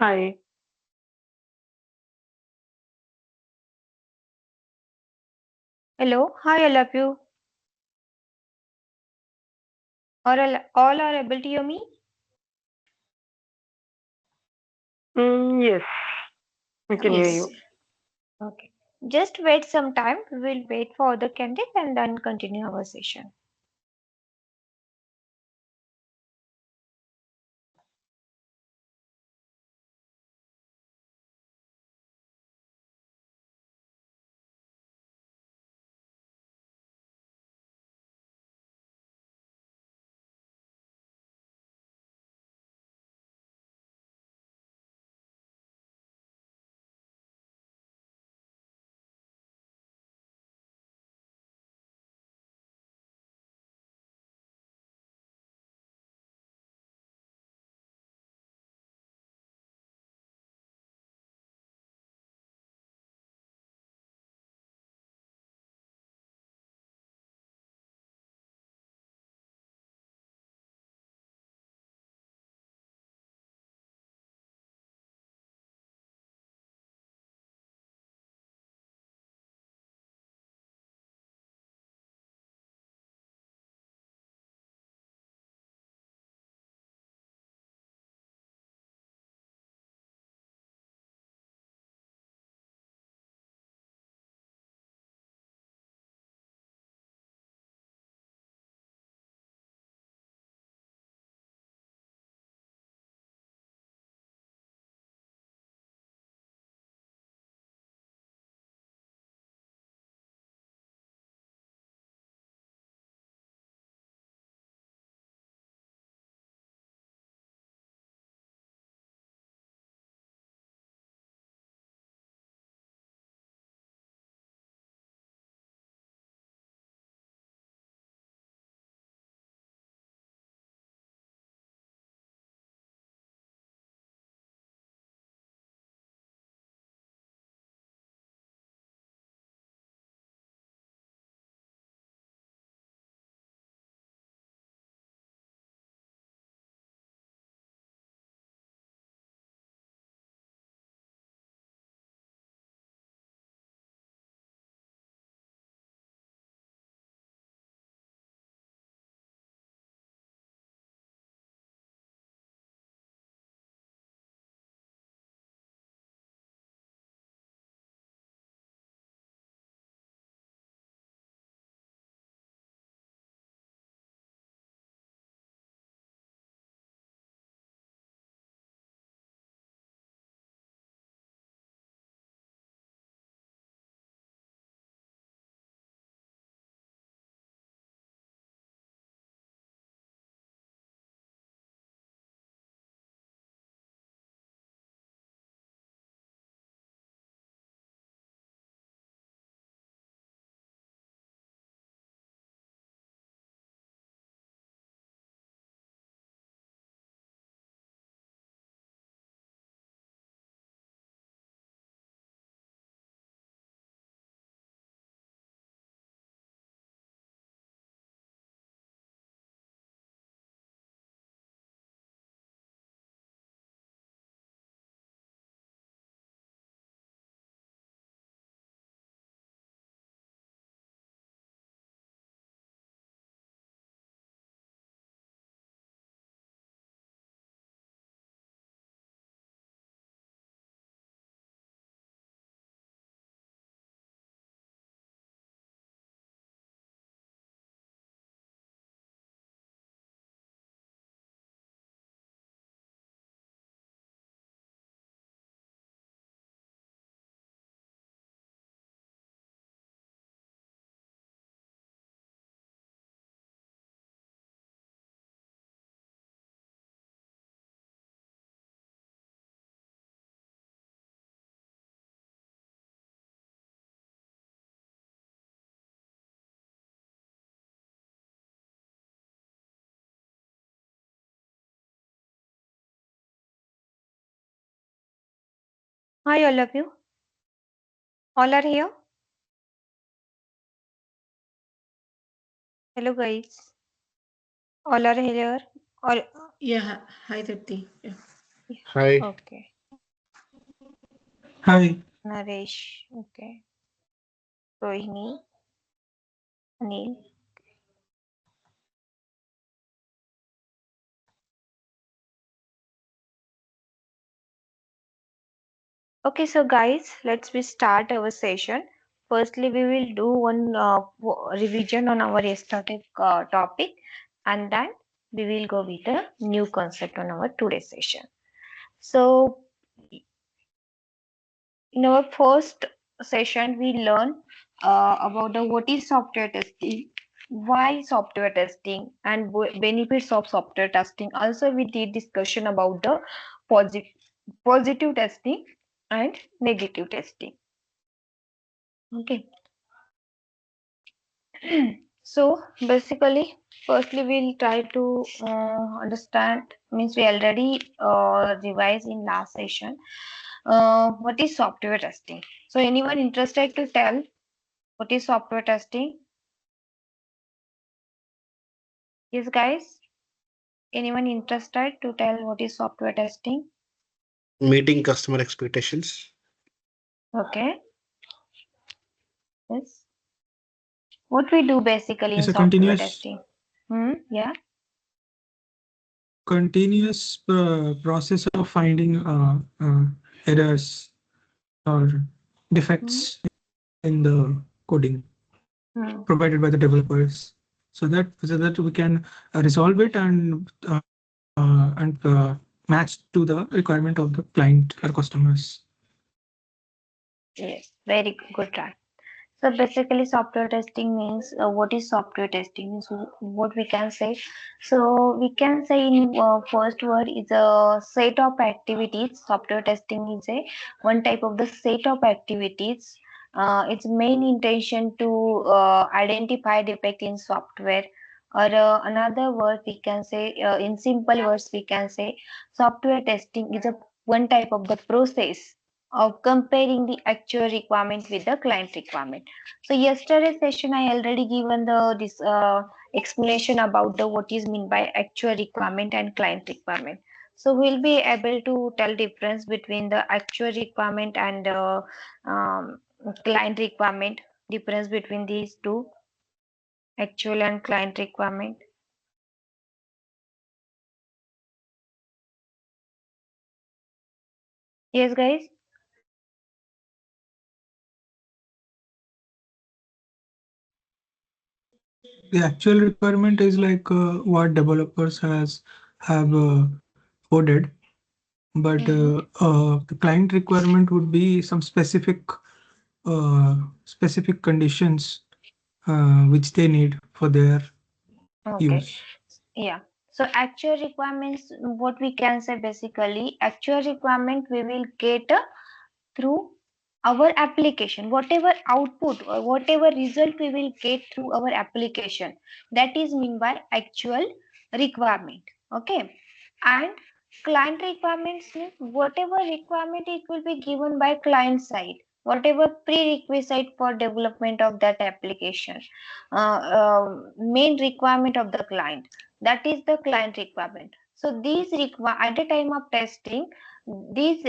Hi. Hello, hi all of you. All are able to hear me? Yes, we can hear Yes. you. Okay. Just wait some time. We will wait for the candidate and then continue our session. Hi all of you. All are here. Hello guys. All are here. All Yeah. Hi, Tripti. Yeah. yeah. Hi. Okay. Hi. Naresh. Okay. Rohini. Anil. Okay, so guys, let's we start our session. Firstly, we will do one revision on our yesterday topic, and then we will go with a new concept on our today's session. So, in our first session, we learn about the what is software testing, why software testing, and benefits of software testing. Also, we did discussion about the positive positive testing and negative testing. Okay. So basically, firstly we'll try to understand, means we already revised in last session what is software testing. So anyone interested to tell what is software testing? Yes, guys. Anyone interested to tell what is software testing? Meeting customer expectations. Okay. Yes. What we do basically in It's a software continuous testing? Hmm. Yeah. process of finding errors or Hmm. defects in the coding Hmm. provided by the developers, so that we can resolve it and match to the requirement of the client or customers. Yes. Very good try. So basically, software testing means what is software testing? Means what we can say. So we can say in first word is a set of activities. Software testing is a one type of the set of activities. Its main intention to identify defect in software. Or another word we can say in simple words we can say software testing is a one type of the process of comparing the actual requirement with the client requirement. So yesterday session I already given the this explanation about the what is mean by actual requirement and client requirement. So we'll be able to tell difference between the actual requirement and um, client requirement. Difference between these two, actual and client requirement. Yes, guys. The actual requirement is like what developers has have coded, but Mm-hmm. the client requirement would be some specific conditions which they need for their Okay. use. Yeah. So actual requirements, what we can say basically, actual requirement we will get through our application, whatever output or whatever result we will get through our application, that is mean by actual requirement. Okay. And client requirements means whatever requirement it will be given by client side, whatever prerequisite for development of that application, main requirement of the client, that is the client requirement. So these require at the time of testing, these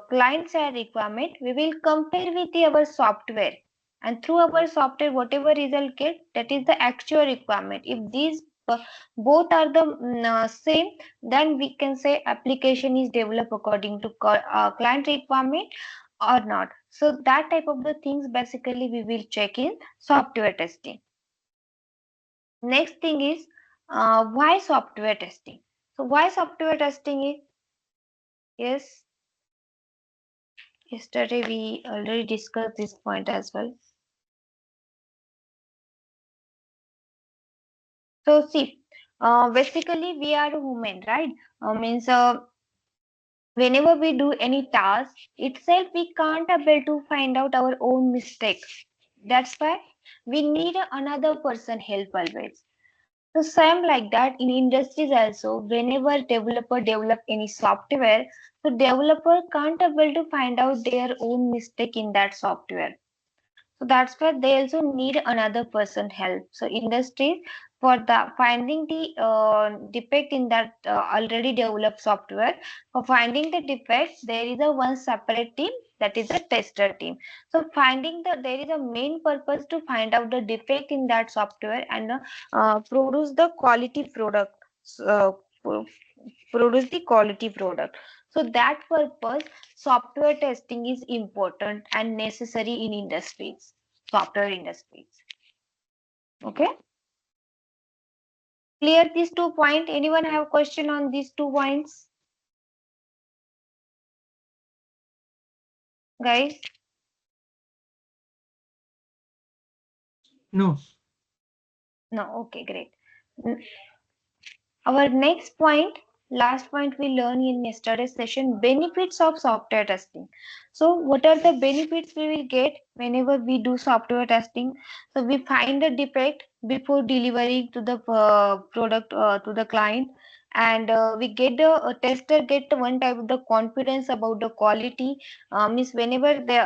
client side requirement we will compare with our software, and through our software whatever result get, that is the actual requirement. If these both are the same, then we can say application is developed according to client requirement or not. So that type of the things basically we will check in software testing. Next thing is why software testing. So why software testing is, yes, yesterday we already discussed this point as well. So see, basically we are human, right? Means whenever we do any task itself, we can't able to find out our own mistake. That's why we need another person help always. So same like that in industries also, whenever developer develop any software, so developer can't able to find out their own mistake in that software. So that's why they also need another person help. So industries for the finding the defect in that already developed software, for finding the defects there is a one separate team that is a tester team. So finding there is a main purpose to find out the defect in that software and produce the quality product. Uh, produce the quality product. So that purpose, software testing is important and necessary in industries, software industries. Okay. Clear these 2 points? Anyone have question on these 2 points? Guys? No. No, okay, great. Our next point, last point we learned in yesterday's session, benefits of software testing. So what are the benefits we will get whenever we do software testing? So we find a defect before delivering to the product to the client, and we get the tester get one type of the confidence about the quality. Means whenever they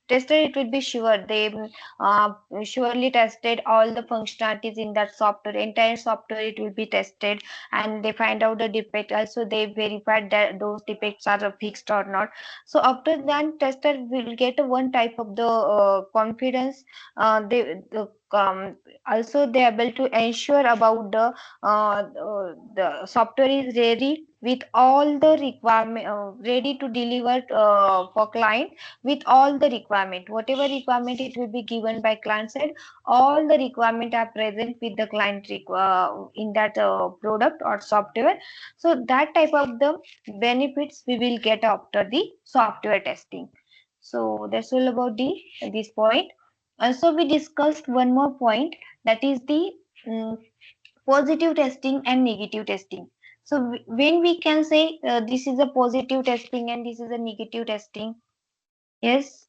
tester, it will be sure they uh, surely tested all the functionalities in that software, entire software it will be tested, and they find out the defect. Also they verified that those defects are fixed or not. So after that, tester will get one type of the confidence. Also they are able to ensure about the software is ready with all the requirement, ready to deliver for client with all the requirement, whatever requirement it will be given by client side, all the requirement are present with the client in that product or software. So that type of the benefits we will get after the software testing. So that's all about this point. Also we discussed one more point, that is the um, positive testing and negative testing. So when we can say this is a positive testing and this is a negative testing? Yes.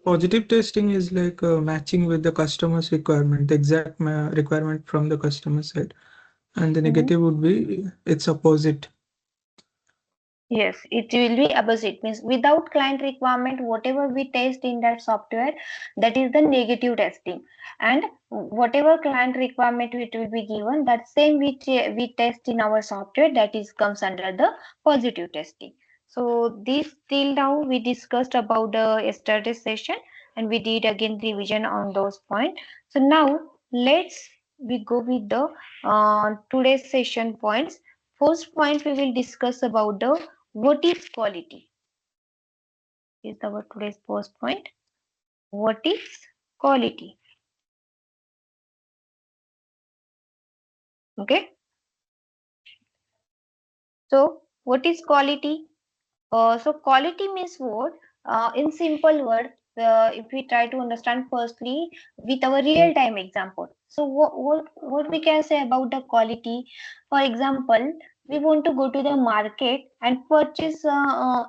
Positive testing is like matching with the customer's requirement, the exact requirement from the customer side. And the Mhm. negative would be its opposite. Yes, it will be opposite. Means without client requirement, whatever we test in that software, that is the negative testing. And whatever client requirement it will be given, that same we test in our software, that is comes under the positive testing. So this till now we discussed about the yesterday's session, and we did again revision on those points. So now let's we go with the today's session points. First point we will discuss about the what is quality? Is our today's first point. What is quality? Okay. So what is quality? So quality means what? In simple word, if we try to understand firstly with our real time example. So what we can say about the quality? For example, we want to go to the market and purchase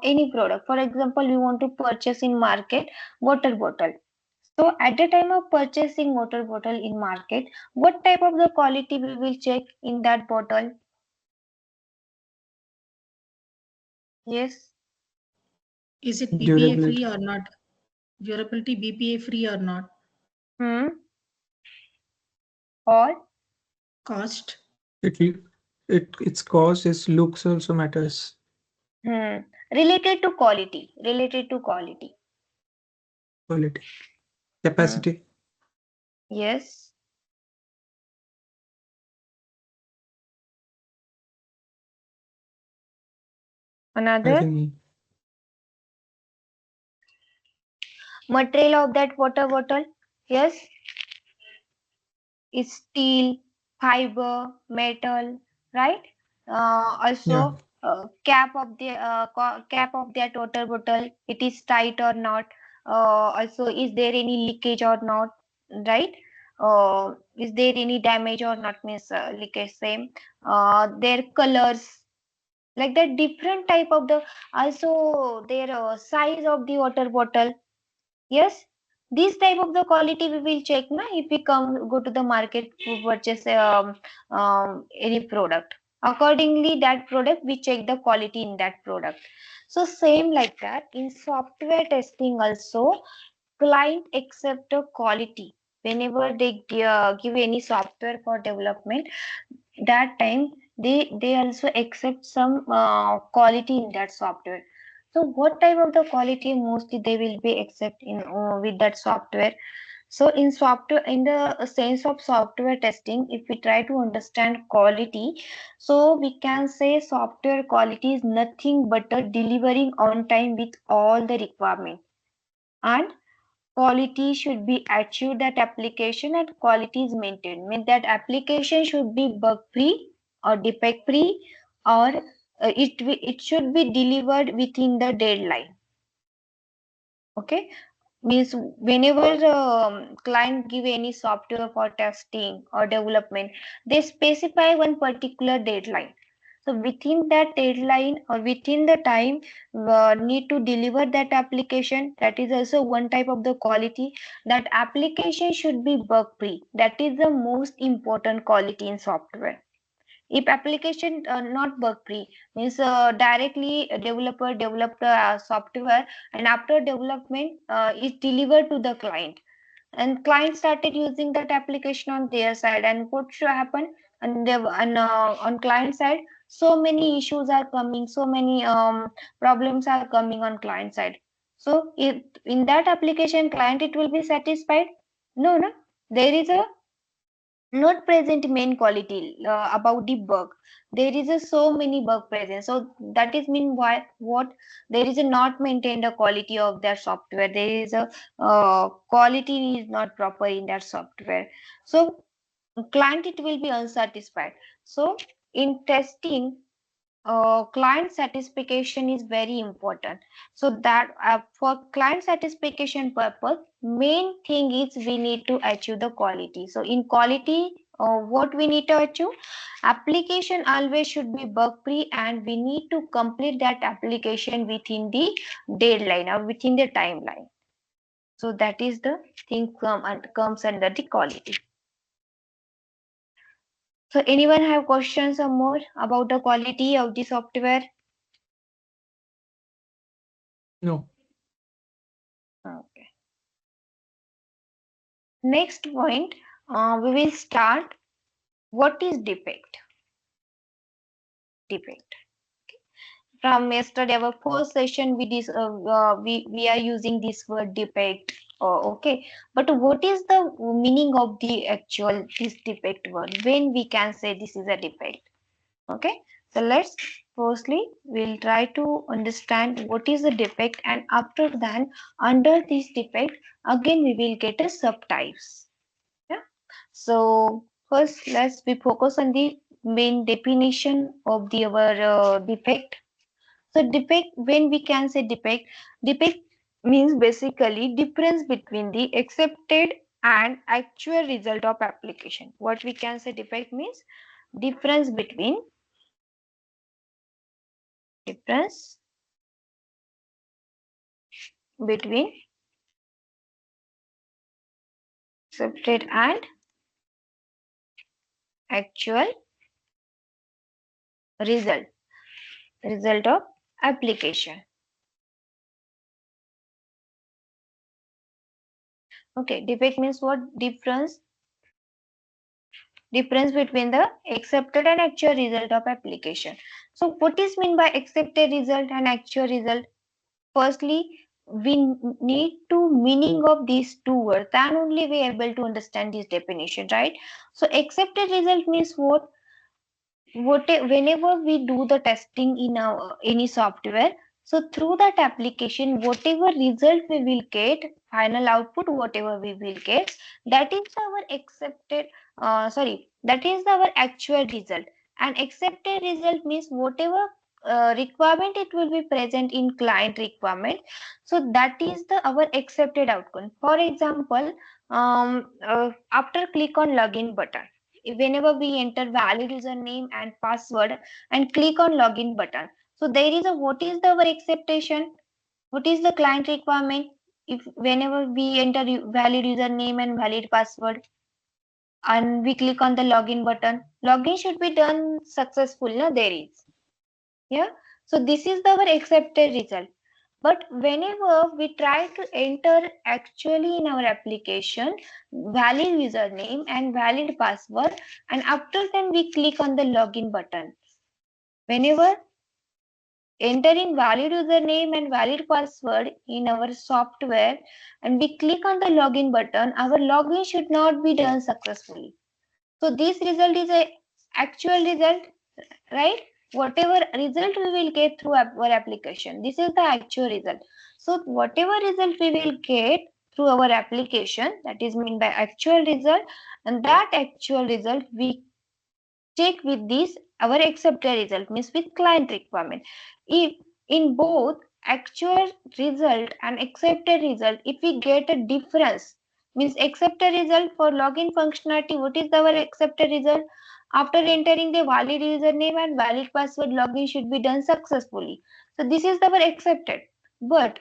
any product. For example, we want to purchase in market water bottle. So at the time of purchasing water bottle in market, what type of the quality we will check in that bottle? Yes. Is it BPA Durability. free or not? Durability BPA free or not? Hmm. Or Cost. It its cost, its looks also matters. related to quality. Related to quality. Quality, Hmm. capacity. Yes. I Another think material of that water bottle. Yes. Is steel, fiber, metal, right? yeah, Also, cap of that water bottle. It is tight or not? Also, is there any leakage or not? Right? Is there any damage or not? Means leakage same. Their colors, like that different type of the, also their size of the water bottle. Yes, this type of the quality we will check na if we come go to the market to purchase any product. Accordingly, that product we check the quality in that product. So same like that in software testing also, client accept a quality whenever they give any software for development. That time they also accept some quality in that software. So what type of the quality mostly they will be accept in with that software? So in software, in the sense of software testing, if we try to understand quality, so we can say software quality is nothing but a delivering on time with all the requirement, and quality should be achieved that application, and quality is maintained. Means that application should be bug free or defect free, or it should be delivered within the deadline. Okay, means whenever client give any software for testing or development, they specify one particular deadline. So within that deadline or within the time need to deliver that application, that is also one type of the quality. That application should be bug free. That is the most important quality in software. If application not bug free, means directly a developer developed the software, and after development is delivered to the client, and client started using that application on their side, and what should happen? And on client side, so many issues are coming, so many problems are coming on client side. So if in that application client it will be satisfied? No, there is a not present main quality about the bug. There is a so many bug present, so that is mean why what there is a not maintained the quality of their software. There is a quality is not proper in that software, so client it will be unsatisfied. So in testing, client satisfaction is very important. So that for client satisfaction purpose, main thing is we need to achieve the quality. So in quality, what we need to achieve? Application always should be bug free, and we need to complete that application within the deadline or within the timeline. So that is the thing comes under the quality. So anyone have questions or more about the quality of the software? No. Okay. Next point, we will start. What is defect? Defect. From yesterday, our first session, we are using this word defect. Oh, okay. But what is the meaning of the actual this defect word? When we can say this is a defect? Okay. So let's firstly we'll try to understand what is the defect, and after that, under this defect, again we will get a subtypes. Yeah. So first, let's we focus on the main definition of the our defect. So defect, when we can say defect, defect means basically difference between the accepted and actual result of application. What we can say defect means difference between accepted and actual result of application. Okay, defect means what? Difference between the accepted and actual result of application. So what is mean by accepted result and actual result? Firstly, we need to meaning of these two words, then only we are able to understand this definition, right? So accepted result means what? Whenever we do the testing in our any software, so through that application, whatever result we will get, final output whatever we will get, that is our accepted that is our actual result. And accepted result means whatever requirement it will be present in client requirement, so that is the our accepted outcome. For example, after click on login button, whenever we enter valid username and password and click on login button, so there is a what is the our acceptation, what is the client requirement? If whenever we enter valid username and valid password and we click on the login button, login should be done successful, no? There is, yeah. So this is our accepted result. But whenever we try to enter actually in our application valid username and valid password, and after then we click on the login button. Whenever enter in valid username and valid password in our software and we click on the login button, our login should not be done successfully. So this result is a actual result, right? Whatever result we will get through our application, this is the actual result. So whatever result we will get through our application, that is meant by actual result, and that actual result we check with this our accepted result, means with client requirement. If in both actual result and accepted result, if we get a difference, means accepted result for login functionality, what is our accepted result? After entering the valid username and valid password, login should be done successfully. So this is our accepted. But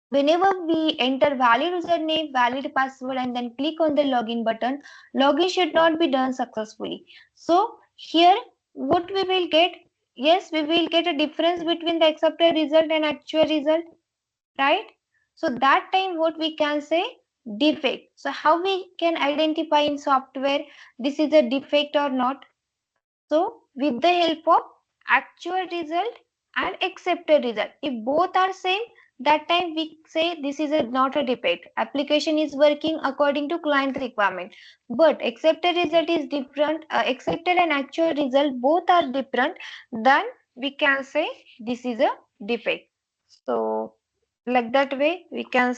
whenever we enter valid username, valid password, and then click on the login button, login should not be done successfully. So here what we will get? Yes, we will get a difference between the accepted result and actual result, right? So that time what we can say? Defect. So how we can identify in software this is a defect or not? So with the help of actual result and accepted result, if both are same, that time we say this is not a defect. Application is working according to client requirement. But accepted result is different. Accepted and actual result both are different. Then we can say this is a defect. So like that way we can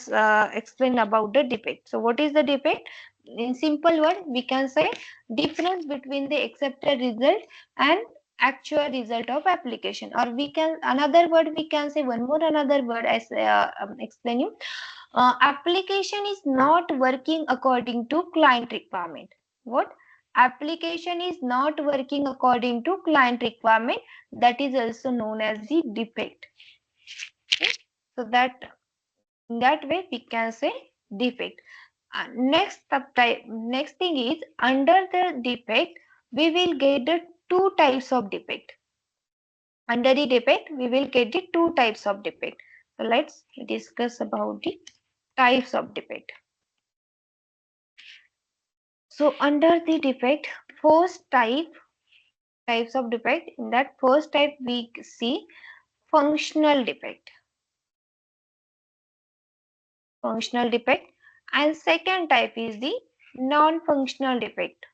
explain about the defect. So what is the defect? In simple word, we can say difference between the accepted result and actual result of application, or we can another word we can say one more another word as explain you. Application is not working according to client requirement. What? Application is not working according to client requirement, that is also known as the defect. Okay? So that way we can say defect. Next thing is under the defect we will get the two types of defect. Under the defect we will get the two types of defect. So let's discuss about the types of defect. So under the defect, first types of defect, in that first type we see functional defect. Functional defect, and second type is the non-functional defect.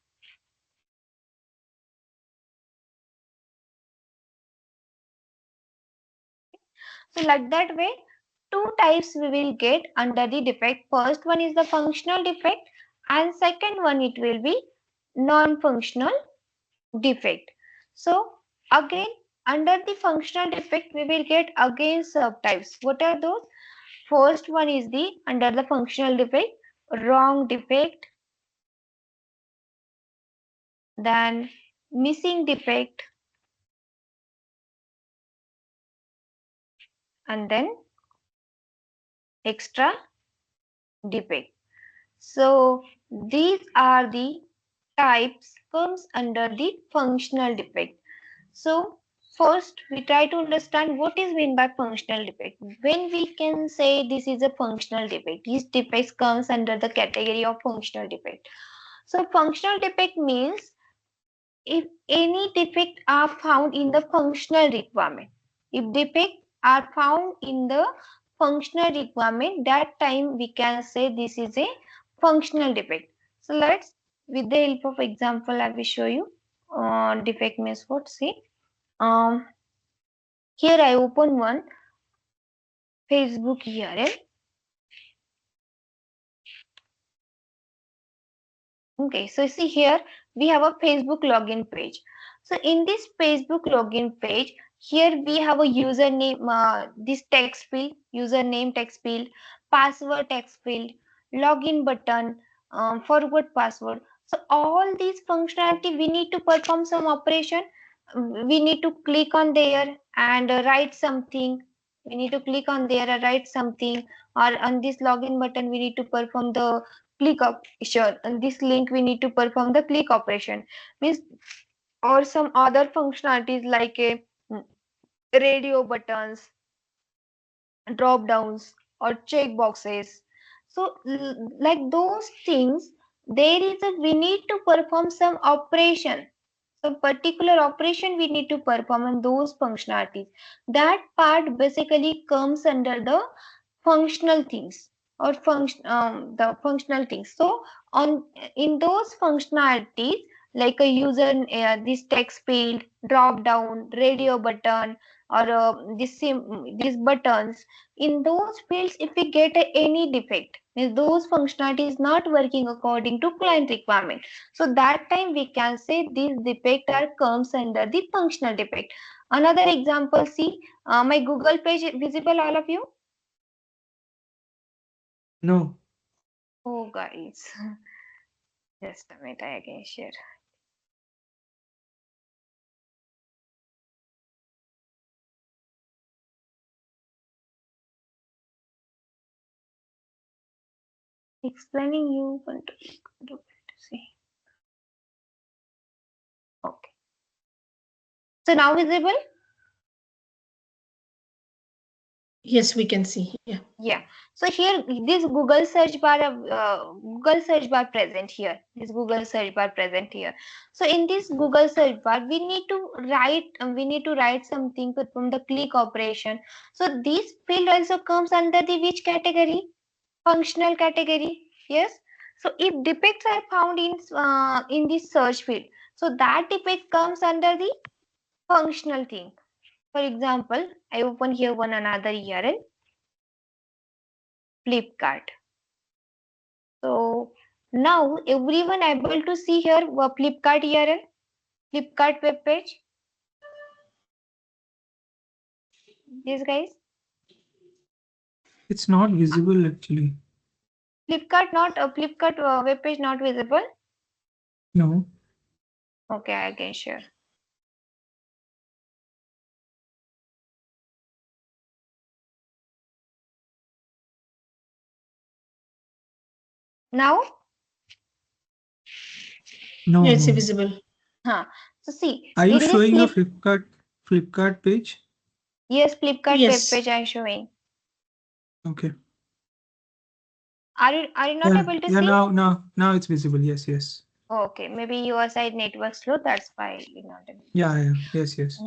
So like that way, two types we will get under the defect. First one is the functional defect and second one it will be non-functional defect. So again under the functional defect we will get again subtypes. What are those? First one is the under the functional defect, wrong defect, then missing defect, and then extra defect. So these are the types comes under the functional defect. So first we try to understand what is meant by functional defect. When we can say this is a functional defect, these defects comes under the category of functional defect. So functional defect means if any defect are found in the functional requirement. If defects are found in the functional requirement, that time we can say this is a functional defect. So let's, with the help of example, I will show you. Defect means what? See, here I open one Facebook URL. Okay, so see here we have a Facebook login page. So in this Facebook login page, here we have a username, this text field, username text field, password text field, login button, forward password. So all these functionality we need to perform some operation. We need to click on there and write something. We need to click on there and write something, or on this login button we need to perform the click operation. On this link we need to perform the click operation, means, or some other functionalities like a radio buttons, drop downs or check boxes. So like those things, there is a we need to perform some operation, some particular operation we need to perform on those functionalities. That part basically comes under the functional things or the functional things. So on in those functionalities, like a user this text field, drop down, radio button, or these buttons, in those fields if we get any defect, means those functionality is not working according to client requirement, so that time we can say these defect are comes under the functional defect. Another example, see, my Google page visible all of you? No. Oh guys, just a minute, I can share. Explaining you control see. Okay, so now visible? Yes, we can see. Yeah. Yeah. So here this Google search bar present here. This Google search bar present here. So in this Google search bar, we need to write something from the click operation. So this field also comes under the which category? Functional category. Yes. So if defects are found in this search field, so that defect comes under the functional thing. For example, I open here one another URL, Flipkart. So now everyone able to see here Flipkart URL, Flipkart web page. Yes, guys. It's not visible actually. Flipkart not Flipkart web page not visible. No. Okay, I can share. Now, No. Yeah, it's No. visible. so see Are you in this showing a Flipkart page? yes, Flipkart web Yes. page I am showing. Okay. Are you not Yeah. able to Yeah. see? Now it's visible. Yes. Yes. Okay, maybe your side network slow. That's why you're not able. Yeah. Yeah. Yes. Yes.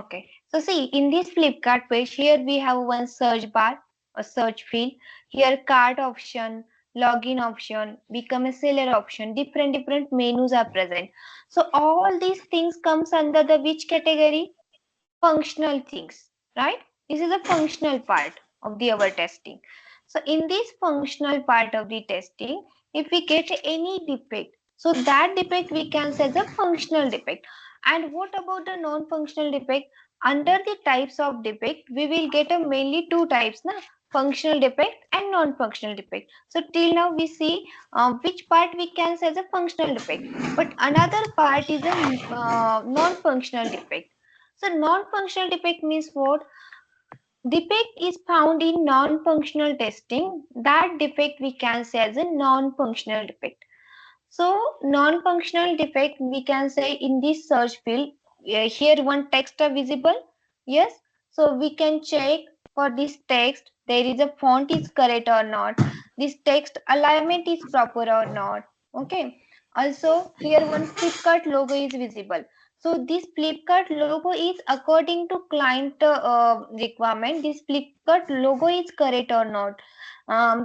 Okay, so see in this Flipkart page here we have one search bar, a search field. Here cart option, login option, become a seller option, different menus are present. So all these things comes under the which category? Functional things, right? This is a functional part of the our testing. So in this functional part of the testing, if we get any defect, so that defect we can say the functional defect. And what about the non-functional defect? Under the types of defect, we will get a mainly two types, na? Functional defect and non-functional defect. So till now we see which part we can say the functional defect, but another part is a non-functional defect. So non-functional defect means what? Defect is found in non-functional testing. That defect we can say as a non-functional defect. So non-functional defect we can say in this search field. Here one text are visible. Yes. So we can check for this text there is a font is correct or not. This text alignment is proper or not. Okay. Also here one Flipkart logo is visible. So this Flipkart logo is according to client requirement. This Flipkart logo is correct or not.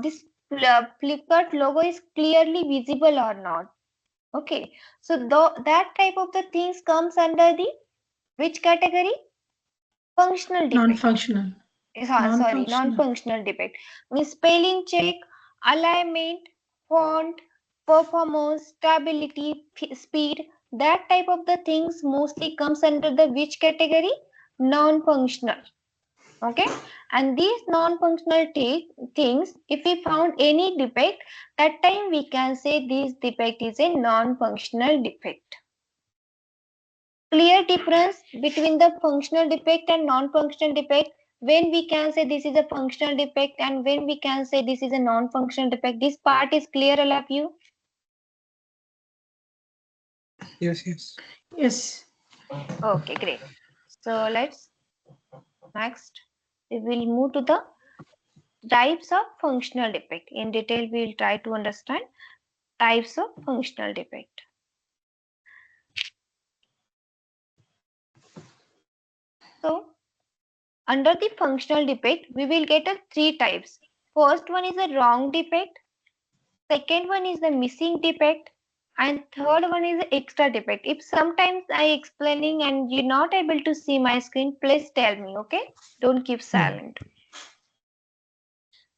This Flipkart logo is clearly visible or not. Okay, so that type of the things comes under the which category? Functional defect. Non-functional. Sorry, Non-functional. non-functional defect. Means spelling check, alignment, font, performance, stability, speed. That type of the things mostly comes under the which category? Non-functional. Okay, and these non-functional things, if we found any defect, that time we can say this defect is a non-functional defect. Clear difference between the functional defect and non-functional defect, when we can say this is a functional defect and when we can say this is a non-functional defect. This part is clear, all of you? Yes. Yes. Yes. Okay, great. So let's next. We will move to the types of functional defect. In detail, we will try to understand types of functional defect. So, under the functional defect, we will get a 3 types. First one is a wrong defect, second one is the missing defect, and third one is the extra defect. If sometimes I explaining and you're not able to see my screen, please tell me, okay? Don't keep silent.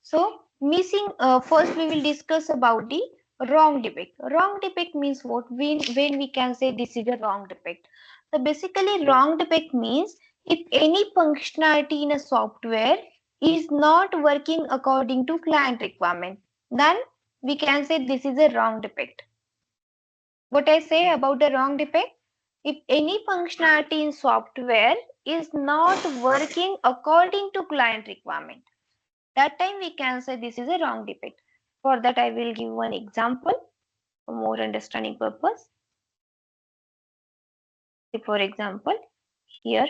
So missing, first we will discuss about the wrong defect. Wrong defect means what? When we can say this is a wrong defect. So basically wrong defect means if any functionality in a software is not working according to client requirement, then we can say this is a wrong defect. What I say about the wrong defect? If any functionality in software is not working according to client requirement, that time we can say this is a wrong defect. For that I will give one example for more understanding purpose. For example, here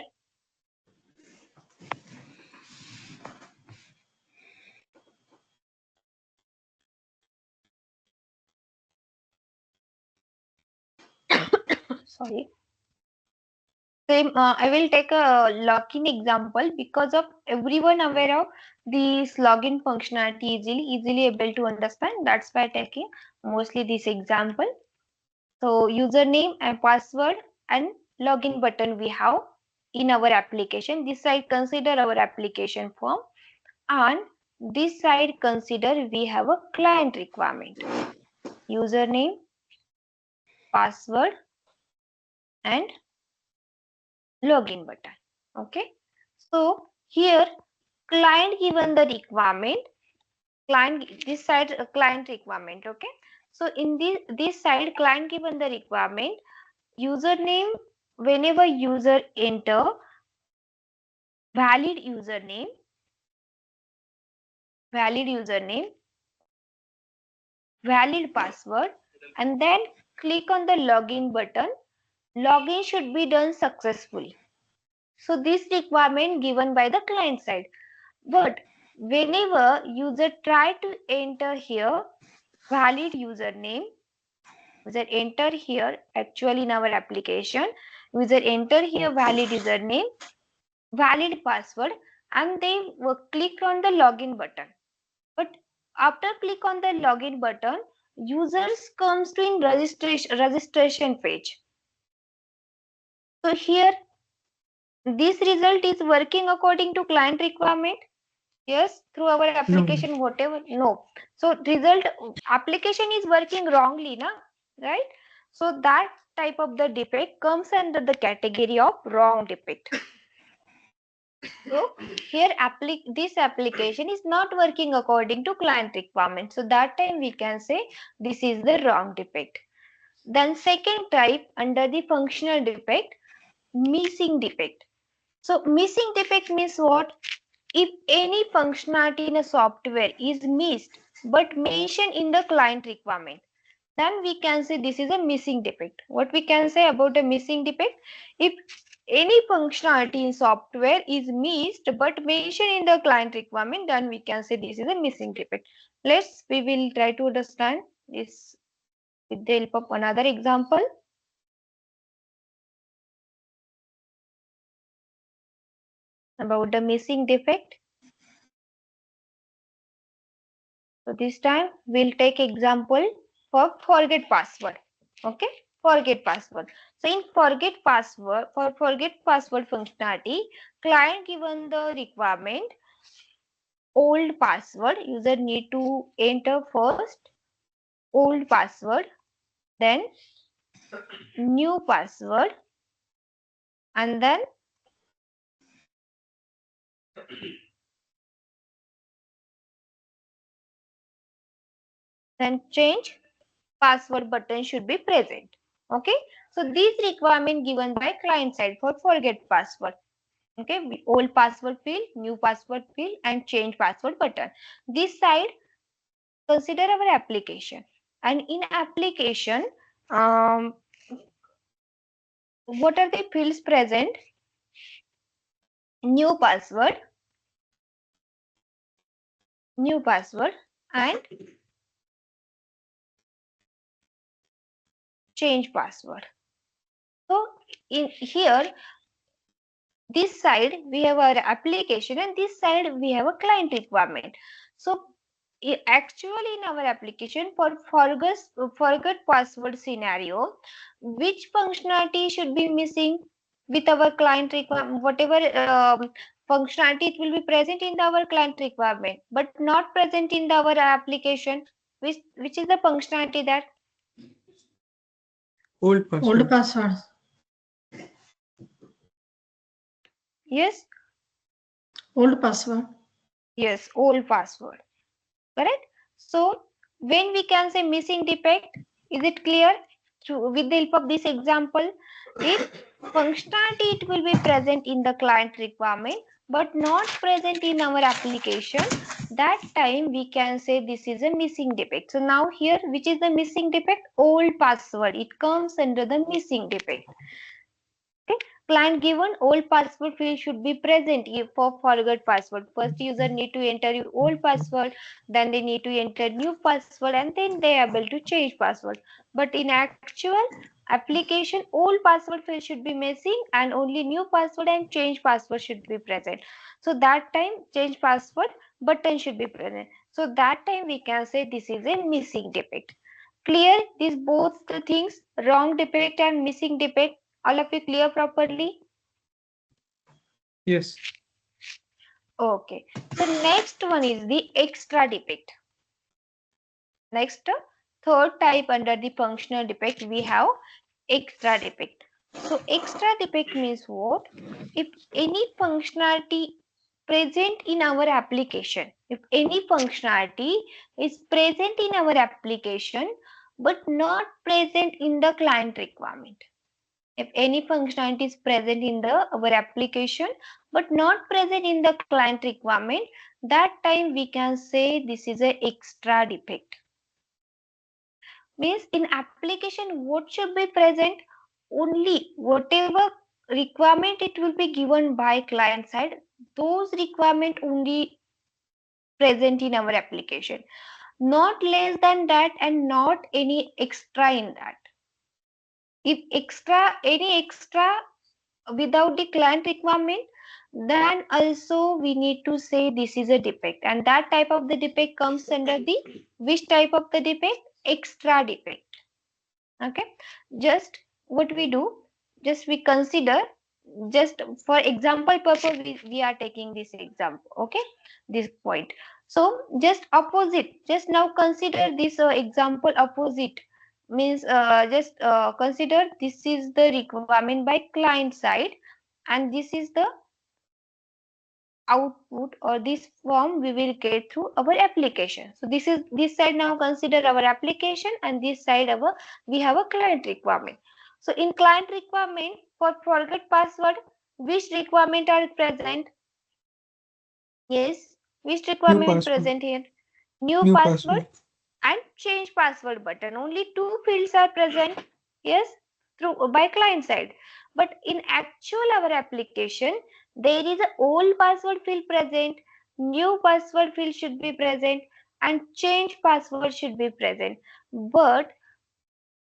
sorry. Same, I will take a login example because of everyone aware of this login functionality easily able to understand. That's why taking mostly this example. So username and password and login button we have in our application. This side consider our application form, and this side consider we have a client requirement. Username, password and login button. Okay. So here client given the requirement, client this side client requirement. Okay. So in this side client given the requirement, username, whenever user enter valid username, valid password, and then click on the login button, login should be done successfully. So this requirement given by the client side. But whenever user try to enter here valid username, user enter here actually in our application, user enter here valid username, valid password, and they click on the login button. But after click on the login button, users comes to in registration page. So here this result is working according to client requirement. Yes, through our application, whatever. No. So result application is working wrongly, na, right? So that type of the defect comes under the category of wrong defect. So here this application is not working according to client requirement. So that time we can say this is the wrong defect. Then second type under the functional defect, missing defect. So missing defect means what? If any functionality in a software is missed but mentioned in the client requirement, then we can say this is a missing defect. What we can say about a missing defect? If any functionality in software is missed but mentioned in the client requirement, then we can say this is a missing defect. We will try to understand this with the help of another example. About the missing defect. So this time we'll take example for forget password. Okay, forget password. So in forget password, for forget password functionality, client given the requirement old password, user need to enter first old password, then new password, and then change password button should be present. Okay, so this requirement given by client side for forget password. Okay, old password field, new password field, and change password button. This side consider our application, and in application what are the fields present? New password, new password and change password. So in here, this side we have our application and this side we have a client requirement. So actually in our application for forget password scenario, which functionality should be missing with our client requirement? Whatever functionality, it will be present in our client requirement but not present in our application. Which is the functionality that Old password. Old password. yes Old password. yes old password, correct? So when we can say missing defect, is it clear? Through with the help of this example, if functionality it will be present in the client requirement but not present in our application, that time we can say this is a missing defect. So now here, which is the missing defect? Old password, it comes under the missing defect. Okay, client given old password field should be present for forgot password. First user need to enter your old password, then they need to enter new password, and then they are able to change password. But in actual application, old password field should be missing and only new password and change password should be present. So that time change password button should be present. So that time we can say this is a missing defect. Clear these both the things, wrong defect and missing defect? All of you clear properly? Yes. Okay. So next one is the extra defect. Next, third type under the functional defect, we have extra defect. So extra defect means what? If any functionality present in our application, if any functionality is present in our application but not present in the client requirement. If any functionality is present in our application but not present in the client requirement, that time we can say this is an extra defect. Means in application what should be present? Only whatever requirement it will be given by client side, those requirement only present in our application, not less than that and not any extra in that. If any extra without the client requirement, then also we need to say this is a defect, and that type of the defect comes under the which type of the defect? Extra defect. Okay, just what we do, just we consider, just for example purpose we are taking this example. Okay, this point. So just opposite, just now consider this example opposite. Means just consider this is the requirement by client side and this is the output or this form we will get through our application. So this side now consider our application and this side we have a client requirement. So in client requirement for forget password, which requirement are present? Yes, which requirement present here? New password and change password button. Only two fields are present. Yes, through by client side. But in actual our application, there is a old password field present, new password field should be present, and change password should be present. But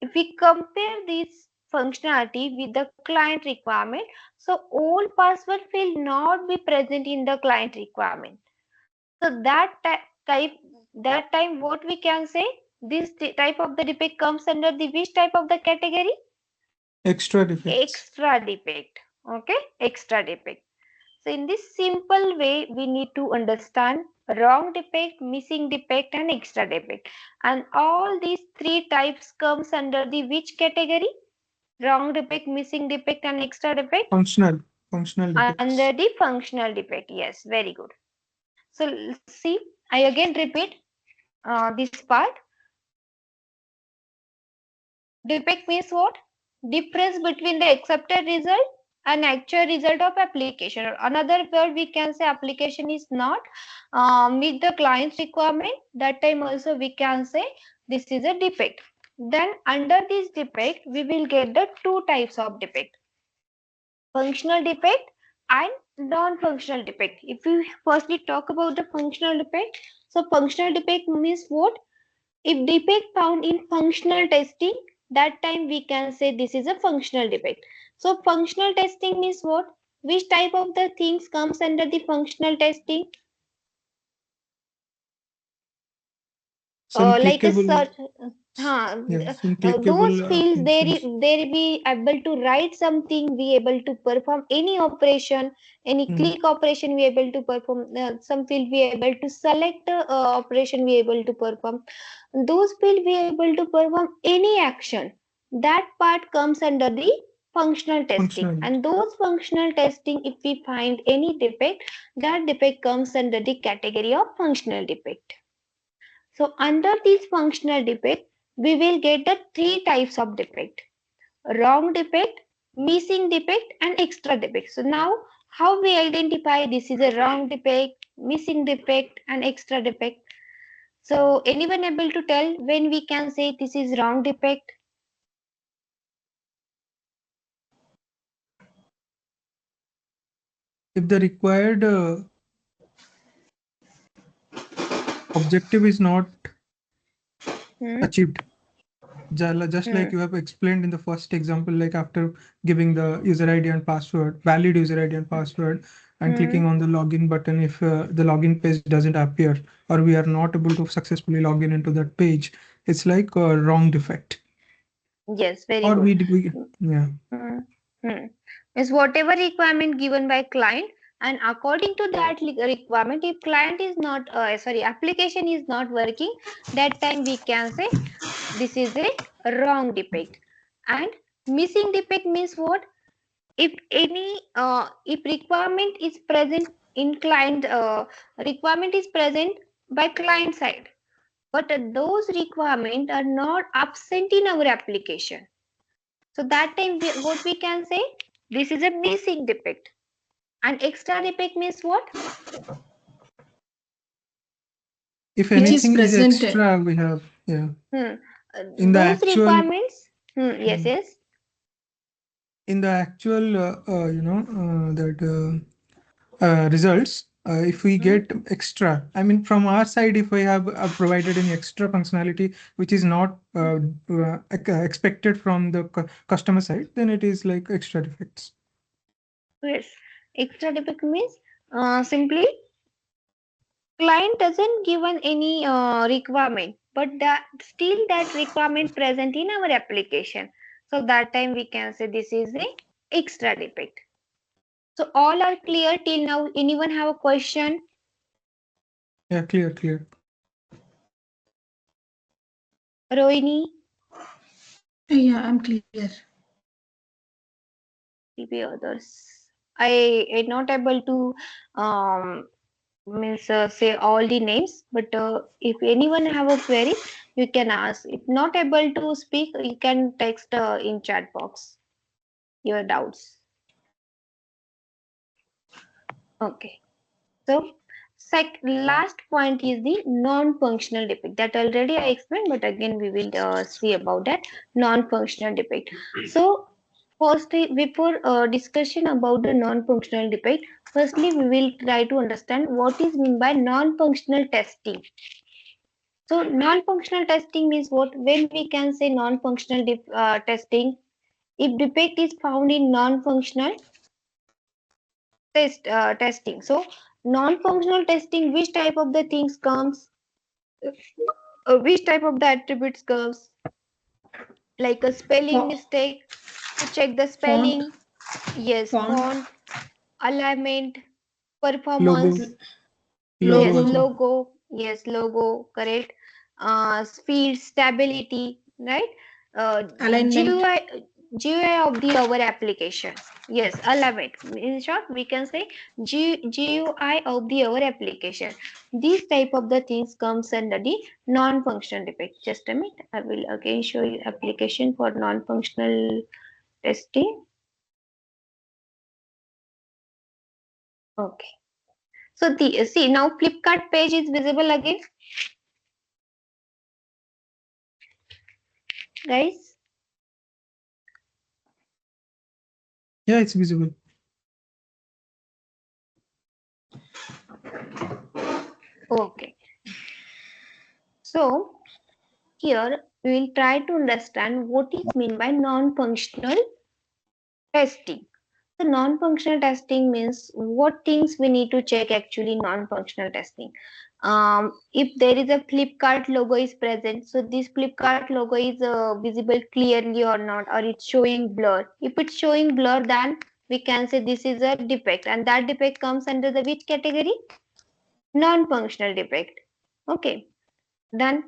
if we compare this functionality with the client requirement, so old password field not be present in the client requirement. So that time what we can say, this type of the defect comes under the which type of the category? Extra defect. Extra defect. Okay, extra defect. So in this simple way we need to understand wrong defect, missing defect and extra defect, and all these three types comes under the which category? Wrong defect, missing defect and extra defect? Functional defects. Under the functional defect. Yes, very good. So see, I again repeat this part. Defect means what? Difference between the accepted result and actual result of application. Or another word we can say application is not meet the client's requirement. That time also we can say this is a defect. Then under this defect we will get the two types of defect. Functional defect and Non-functional defect. If we firstly talk about the functional defect, so functional defect means what? If defect found in functional testing, that time we can say this is a functional defect. So functional testing means what? Which type of the things comes under the functional testing? Some Like a clickable, search, huh, yeah, some those clickable fields there functions. there be able to write something, be able to perform any operation, any Mm, click operation we able to perform, some field we able to select operation we able to perform, those field we able to perform any action, that part comes under the functional testing. functionality. And those functional testing, if we find any defect, that defect comes under the category of functional defect. So under this functional defect, we will get the three types of defect: wrong defect, missing defect, and extra defect. So now how we identify this is a wrong defect, missing defect, and extra defect? So anyone able to tell when we can say this is wrong defect? If the required objective is not Hmm? achieved, just like Hmm. you have explained in the first example, like after giving the user ID and password, valid user ID and password, and Hmm. clicking on the login button, if the login page doesn't appear or we are not able to successfully log in into that page, it's like a wrong defect. Yes, very Or good. yeah, Hmm. Hmm. Is whatever requirement given by client, and according to that requirement, if client is not sorry, application is not working, that time we can say this is a wrong defect. And missing defect means what? If any if requirement is present in client, requirement is present by client side, but those requirements are not absent in our application, so that time what we can say, this is a missing defect. And extra defect means what? if Which Yes. is anything is present. extra, we have, yeah, Hmm. in the Those actual requirements. Hmm. Yes. Yes. in the actual that results, if we Hmm. get extra, I mean, from our side, if we have provided any extra functionality which is not expected from the customer side, then it is like extra defects. Yes. Extra defect means simply client doesn't given any requirement, but that still that requirement present in our application. So that time we can say this is a extra defect. So all are clear till now. Anyone have a question? Yeah, clear. Rohini, Yeah, I'm clear. maybe others. I not able to means say all the names, but if anyone have a query, you can ask. If not able to speak, you can text in chat box your doubts. Okay. So, last point is the non-functional defect that already I explained, but again we will see about that non-functional defect. So, firstly, before discussion about the non-functional defect, firstly we will try to understand what is meant by non-functional testing. So, non-functional testing means what? When we can say non-functional testing, if defect is found in non-functional testing. So non-functional testing, which type of the things comes, which type of the attributes comes, like a spelling Fo- mistake, to check the Font, spelling, yes, font, font, alignment, Logo, performance, logo yes, logo, also. logo, yes, logo, correct, speed, stability, right? alignment. GUI of the our application. Yes, alignment. In short, we can say GUI of the our application. These type of the things comes under the non-functional defect. Just a minute, I will again show you application for non-functional testing. Okay. So the see now Flipkart page is visible again, guys. Yeah, it's visible. Okay. So here we will try to understand what is meant by non-functional testing. So non-functional testing means what things we need to check actually non-functional testing. If there is a Flipkart logo is present, so this Flipkart logo is visible clearly or not, or it's showing blur. If it's showing blur, then we can say this is a defect, and that defect comes under the which category? Non-functional defect. Okay. Then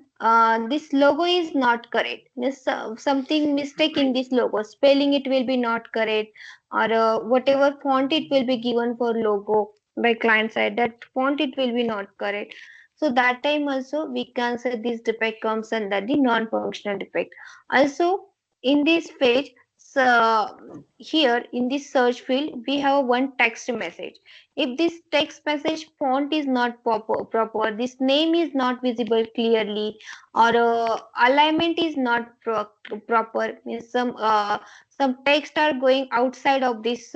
this logo is not correct, means something mistake in this logo, spelling it will be not correct, or whatever font it will be given for logo by client side, that font it will be not correct. So that time also we can say this defect comes under the non-functional defect. Also in this page, so here in this search field we have one text message. If this text message font is not proper, this name is not visible clearly, or alignment is not proper, means some text are going outside of this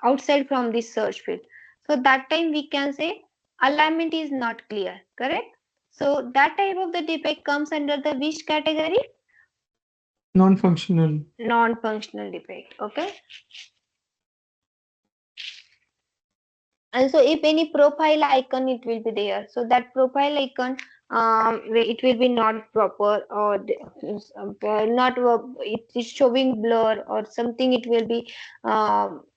outside from this search field. So that time we can say alignment is not clear, correct? So that type of the defect comes under the which category? Non-functional. Non-functional defect. Okay. Also if any profile icon it will be there, so that profile icon it will be not proper, or not it is showing blur or something, it will be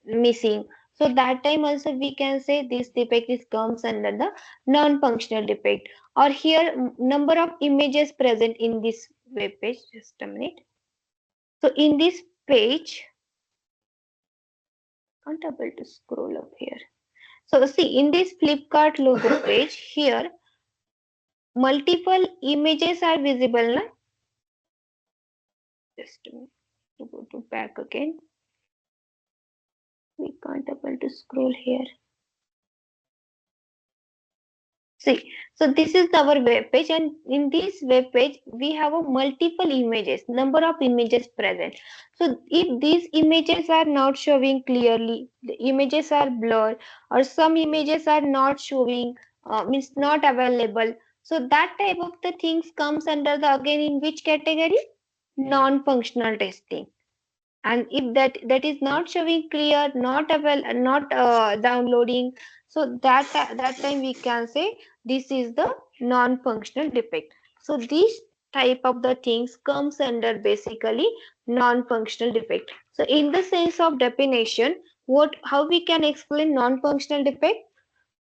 missing. So that time also we can say this defect is comes under the non-functional defect. Or here number of images present in this web page, just a minute. So in this page, can't able to scroll up here. So see in this Flipkart logo page here, multiple images are visible. Na? Just a minute, to go to back again. We can't able to scroll here. See, so this is our web page, and in this web page we have a multiple images, number of images present. So if these images are not showing clearly, the images are blurred, or some images are not showing, means not available. So that type of the things comes under the again in which category? Non-functional testing. And if that is not showing clear, not available, not downloading, so that time we can say this is the non-functional defect. So these type of the things comes under basically non-functional defect. So in the sense of definition, what how we can explain non-functional defect?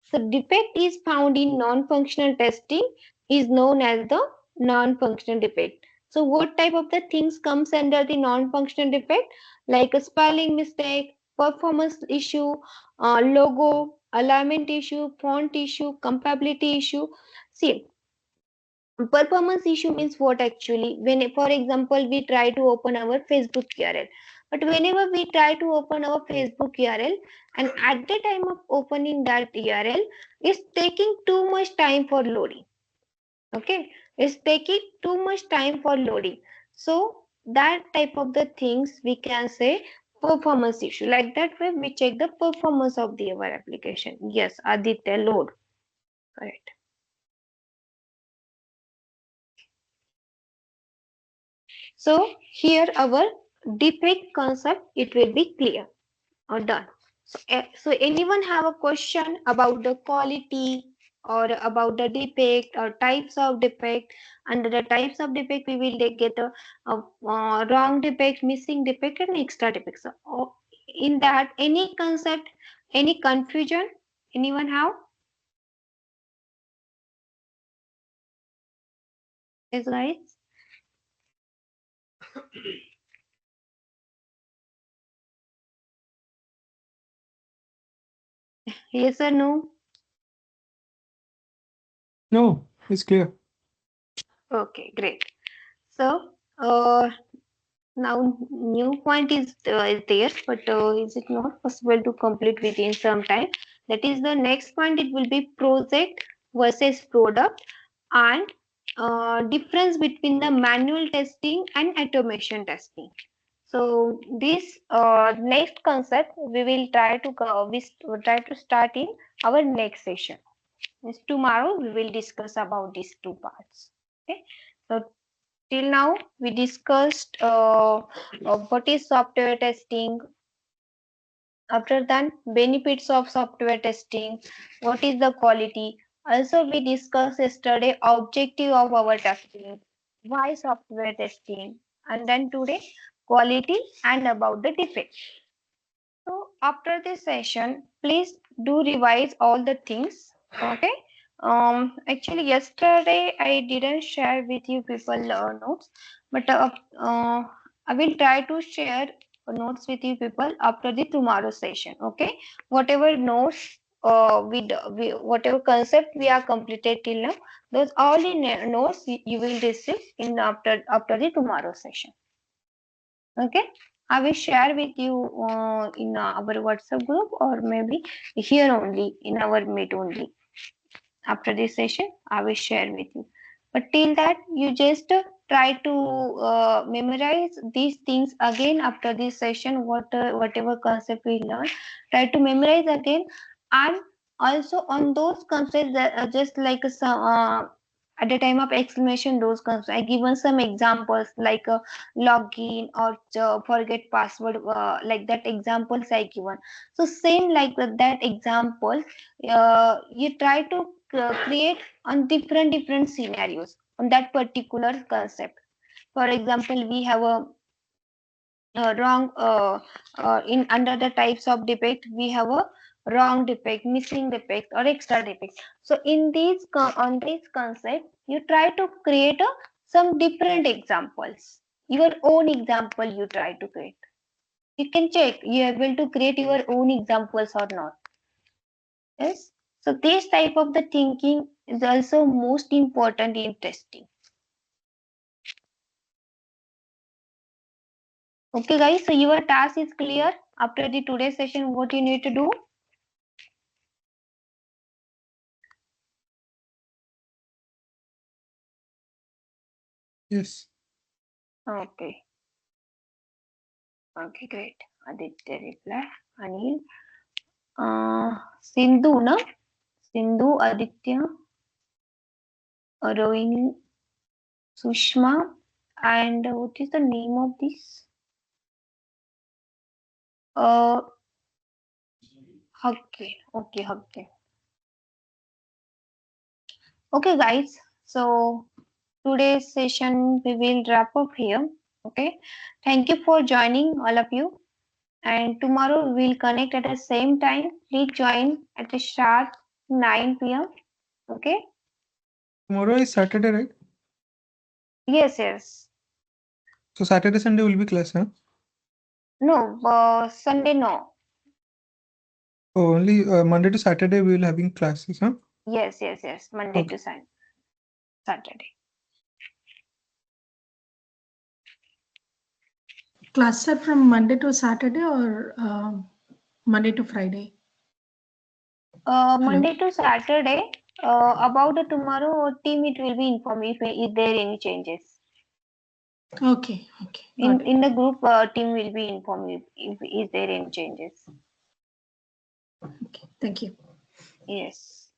So defect is found in non-functional testing is known as the non-functional defect. So what type of the things comes under the non-functional defect? Like a spelling mistake, performance issue, logo, alignment issue, font issue, compatibility issue. See, performance issue means what actually? When, for example, we try to open our Facebook URL, but whenever we try to open our Facebook URL, and at the time of opening that URL, it's taking too much time for loading. Okay, it's taking too much time for loading. So that type of the things we can say performance issue. Like that way, we check the performance of the our application. Yes, Aditya, load. Correct. So here our defect concept, it will be clear or done. So anyone have a question about the quality or about the defect or types of defect? Under the types of defect, we will get a wrong defect, missing defect, and extra defect. So in that, any concept, any confusion, anyone have? Yes, guys. Yes or no? No, it's clear. Okay, great. So now new point is there, but is it not possible to complete within some time? That is the next point. It will be project versus product, and difference between the manual testing and automation testing. So this next concept we will try to start in our next session. Means tomorrow we will discuss about these two parts. Okay. So till now we discussed what is software testing. After that, benefits of software testing. What is the quality? Also, we discussed yesterday objective of our testing. Why software testing? And then today, quality and about the defect. So after this session, please do revise all the things. Okay. Actually, yesterday I didn't share with you people notes, but I will try to share notes with you people after the tomorrow session. Okay. Whatever notes we whatever concept we are completed till now, those all in notes you will receive in after the tomorrow session. Okay, I will share with you in our WhatsApp group or maybe here only in our meet only. After this session, I will share with you. But till that, you just try to memorize these things again after this session. Whatever concept we learn, try to memorize again, and also on those concepts that are just like some. At the time of exclamation, those concepts. I given some examples like login or forget password, like that examples I given. So same like that example, you try to create on different scenarios on that particular concept. For example, we have a wrong in under the types of defect we have a wrong defect, missing defect or extra defect. So in these on this concept you try to create some different examples, your own example you try to create. You can check you are able to create your own examples or not. Yes. So this type of the thinking is also most important in testing. Okay, guys. So your task is clear after the today's session. What you need to do? Yes. Okay. Okay, great. Aditya reply. Anil. Sindhu, na? Sindhu, Aditya, Rohini, Sushma, and what is the name of this? Okay, okay. Okay, guys. So today's session we will wrap up here. Okay. Thank you for joining all of you. And tomorrow we will connect at the same time. Please join at the sharp 9 p.m. Okay. Tomorrow is Saturday, right? Yes. So Saturday, Sunday will be class, huh? No, Sunday no. Oh, only Monday to Saturday we will having classes, huh? Yes. Monday Okay. to Saturday. Class set from Monday to Saturday or Monday to Friday? Monday to Saturday. About the tomorrow team, it will be informed if there any changes. Okay. Got it. In the group, team will be informed if is there any changes. Okay. Thank you. Yes.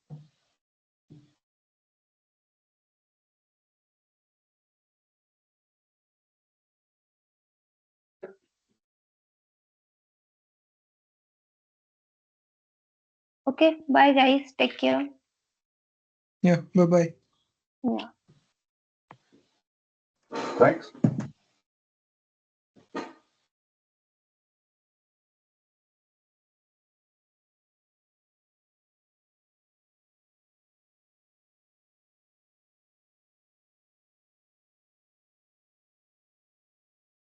Okay. Bye, guys. Take care. Yeah. Bye-bye. Yeah. Thanks.